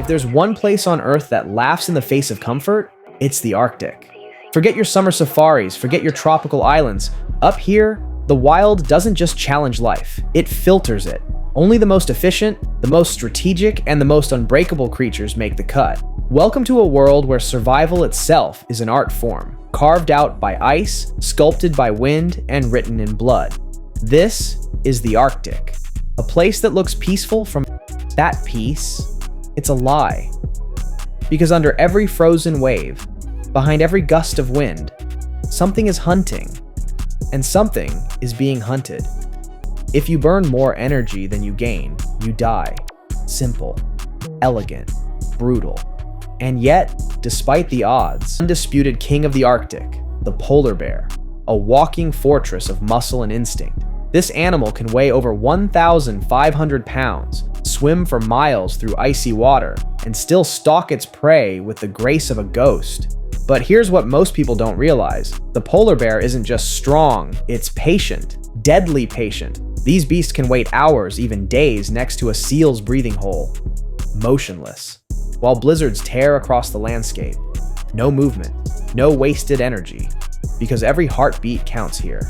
If there's one place on Earth that laughs in the face of comfort, it's the Arctic. Forget your summer safaris, forget your tropical islands. Up here, the wild doesn't just challenge life, it filters it. Only the most efficient, the most strategic, and the most unbreakable creatures make the cut. Welcome to a world where survival itself is an art form, carved out by ice, sculpted by wind, and written in blood. This is the Arctic, a place that looks peaceful from that peace. It's a lie. Because under every frozen wave, behind every gust of wind, something is hunting, and something is being hunted. If you burn more energy than you gain, you die. Simple, elegant, brutal. And yet, despite the odds, undisputed king of the Arctic, the polar bear, a walking fortress of muscle and instinct. This animal can weigh over 1,500 pounds, swim for miles through icy water, and still stalk its prey with the grace of a ghost. But here's what most people don't realize. The polar bear isn't just strong, it's patient, deadly patient. These beasts can wait hours, even days, next to a seal's breathing hole, motionless, while blizzards tear across the landscape. No movement, no wasted energy, because every heartbeat counts here.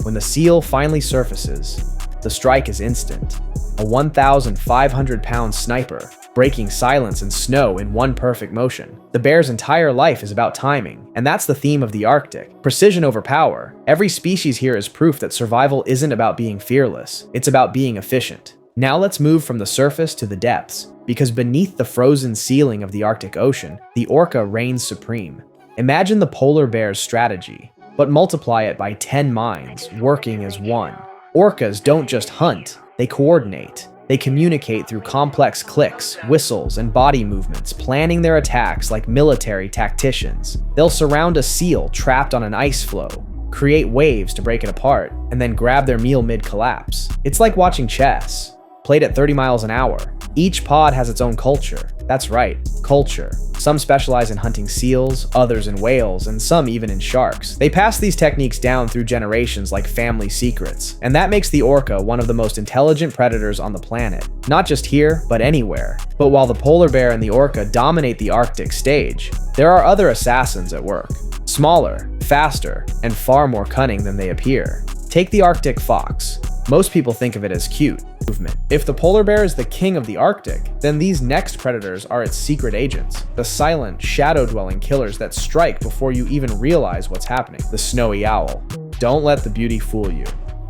When the seal finally surfaces, the strike is instant. A 1,500-pound sniper, breaking silence and snow in one perfect motion. The bear's entire life is about timing, and that's the theme of the Arctic. Precision over power. Every species here is proof that survival isn't about being fearless, it's about being efficient. Now let's move from the surface to the depths, because beneath the frozen ceiling of the Arctic Ocean, the orca reigns supreme. Imagine the polar bear's strategy, but multiply it by 10 minds, working as one. Orcas don't just hunt, they coordinate. They communicate through complex clicks, whistles, and body movements, planning their attacks like military tacticians. They'll surround a seal trapped on an ice floe, create waves to break it apart, and then grab their meal mid-collapse. It's like watching chess, played at 30 miles an hour. Each pod has its own culture. That's right, culture. Some specialize in hunting seals, others in whales, and some even in sharks. They pass these techniques down through generations like family secrets, and that makes the orca one of the most intelligent predators on the planet. Not just here, but anywhere. But while the polar bear and the orca dominate the Arctic stage, there are other assassins at work. Smaller, faster, and far more cunning than they appear. Take the Arctic fox. Most people think of it as cute. Movement. If the polar bear is the king of the Arctic, then these next predators are its secret agents, the silent, shadow-dwelling killers that strike before you even realize what's happening. The snowy owl. Don't let the beauty fool you.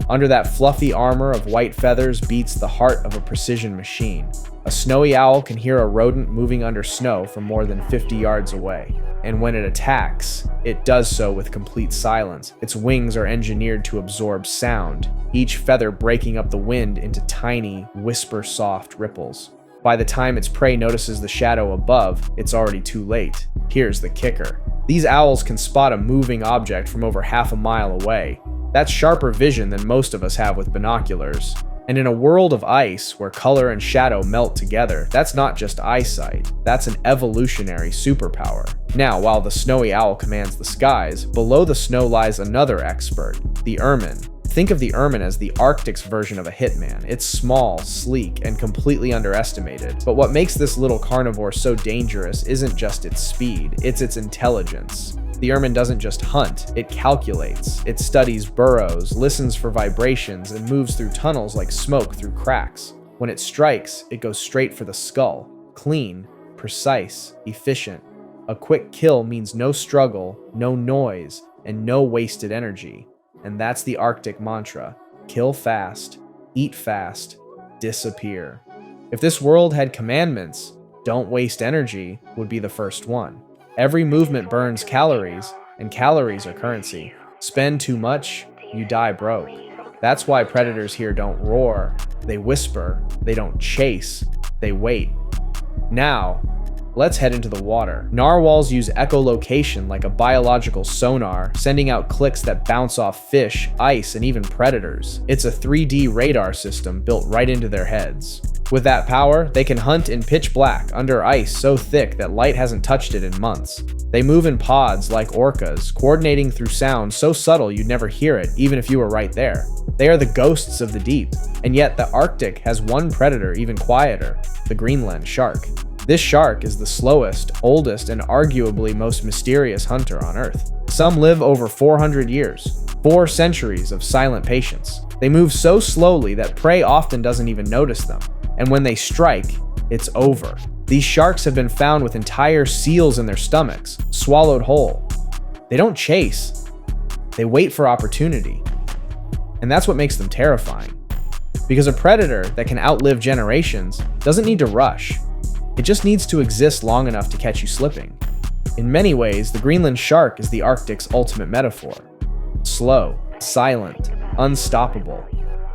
Under that fluffy armor of white feathers beats the heart of a precision machine. A snowy owl can hear a rodent moving under snow from more than 50 yards away. And when it attacks, it does so with complete silence. Its wings are engineered to absorb sound, each feather breaking up the wind into tiny, whisper-soft ripples. By the time its prey notices the shadow above, it's already too late. Here's the kicker. These owls can spot a moving object from over half a mile away. That's sharper vision than most of us have with binoculars. And in a world of ice, where color and shadow melt together, that's not just eyesight, that's an evolutionary superpower. Now, while the snowy owl commands the skies, below the snow lies another expert, the ermine. Think of the ermine as the Arctic's version of a hitman. It's small, sleek, and completely underestimated. But what makes this little carnivore so dangerous isn't just its speed, it's its intelligence. The ermine doesn't just hunt, it calculates. It studies burrows, listens for vibrations, and moves through tunnels like smoke through cracks. When it strikes, it goes straight for the skull. Clean, precise, efficient. A quick kill means no struggle, no noise, and no wasted energy. And that's the Arctic mantra. Kill fast, eat fast, disappear. If this world had commandments, don't waste energy would be the first one. Every movement burns calories, and calories are currency. Spend too much, you die broke. That's why predators here don't roar, they whisper, they don't chase, they wait. Now, let's head into the water. Narwhals use echolocation like a biological sonar, sending out clicks that bounce off fish, ice, and even predators. It's a 3D radar system built right into their heads. With that power, they can hunt in pitch black, under ice so thick that light hasn't touched it in months. They move in pods like orcas, coordinating through sound so subtle you'd never hear it, even if you were right there. They are the ghosts of the deep, and yet the Arctic has one predator even quieter, the Greenland shark. This shark is the slowest, oldest, and arguably most mysterious hunter on Earth. Some live over 400 years, 4 centuries of silent patience. They move so slowly that prey often doesn't even notice them, and when they strike, it's over. These sharks have been found with entire seals in their stomachs, swallowed whole. They don't chase, they wait for opportunity. And that's what makes them terrifying. Because a predator that can outlive generations doesn't need to rush. It just needs to exist long enough to catch you slipping. In many ways, the Greenland shark is the Arctic's ultimate metaphor. Slow, silent, unstoppable.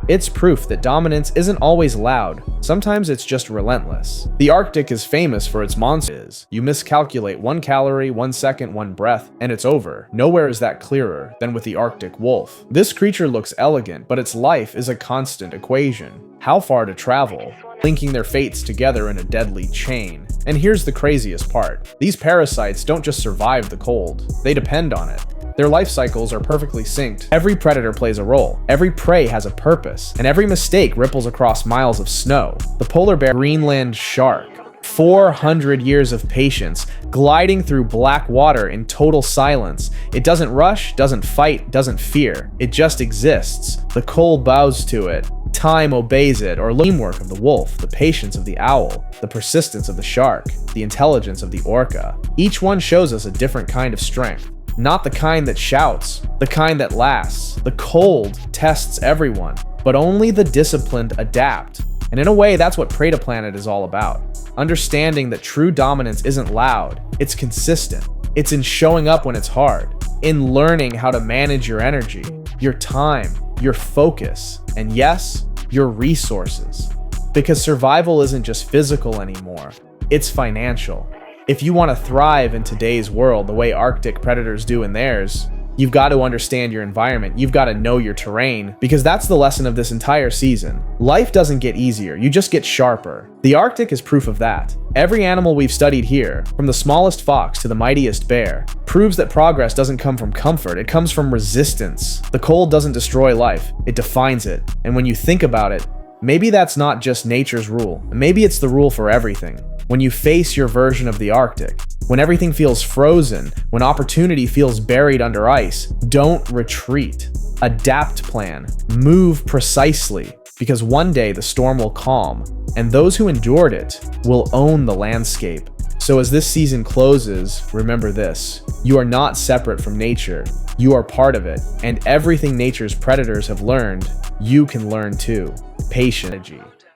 It's proof that dominance isn't always loud, sometimes it's just relentless. The Arctic is famous for its monsters. You miscalculate 1 calorie, 1 second, 1 breath, and it's over. Nowhere is that clearer than with the Arctic wolf. This creature looks elegant, but its life is a constant equation. How far to travel, linking their fates together in a deadly chain. And here's the craziest part. These parasites don't just survive the cold, they depend on it. Their life cycles are perfectly synced. Every predator plays a role, every prey has a purpose, and every mistake ripples across miles of snow. The polar bear Greenland shark. 400 years of patience, gliding through black water in total silence. It doesn't rush, doesn't fight, doesn't fear. It just exists. The cold bows to it. Time obeys it, or teamwork of the wolf, the patience of the owl, the persistence of the shark, the intelligence of the orca. Each one shows us a different kind of strength. Not the kind that shouts, the kind that lasts. The cold tests everyone, but only the disciplined adapt. And in a way, that's what Preda Planet is all about. Understanding that true dominance isn't loud, it's consistent. It's in showing up when it's hard, in learning how to manage your energy, your time, your focus, and yes, your resources. Because survival isn't just physical anymore, it's financial. If you want to thrive in today's world the way Arctic predators do in theirs, you've got to understand your environment, you've got to know your terrain, because that's the lesson of this entire season. Life doesn't get easier, you just get sharper. The Arctic is proof of that. Every animal we've studied here, from the smallest fox to the mightiest bear, proves that progress doesn't come from comfort, it comes from resistance. The cold doesn't destroy life, it defines it. And when you think about it, maybe that's not just nature's rule, maybe it's the rule for everything. When you face your version of the Arctic, when everything feels frozen, when opportunity feels buried under ice, don't retreat. Adapt plan, move precisely, because one day the storm will calm, and those who endured it will own the landscape. So as this season closes, remember this: you are not separate from nature, you are part of it, and everything nature's predators have learned, you can learn too. Patience.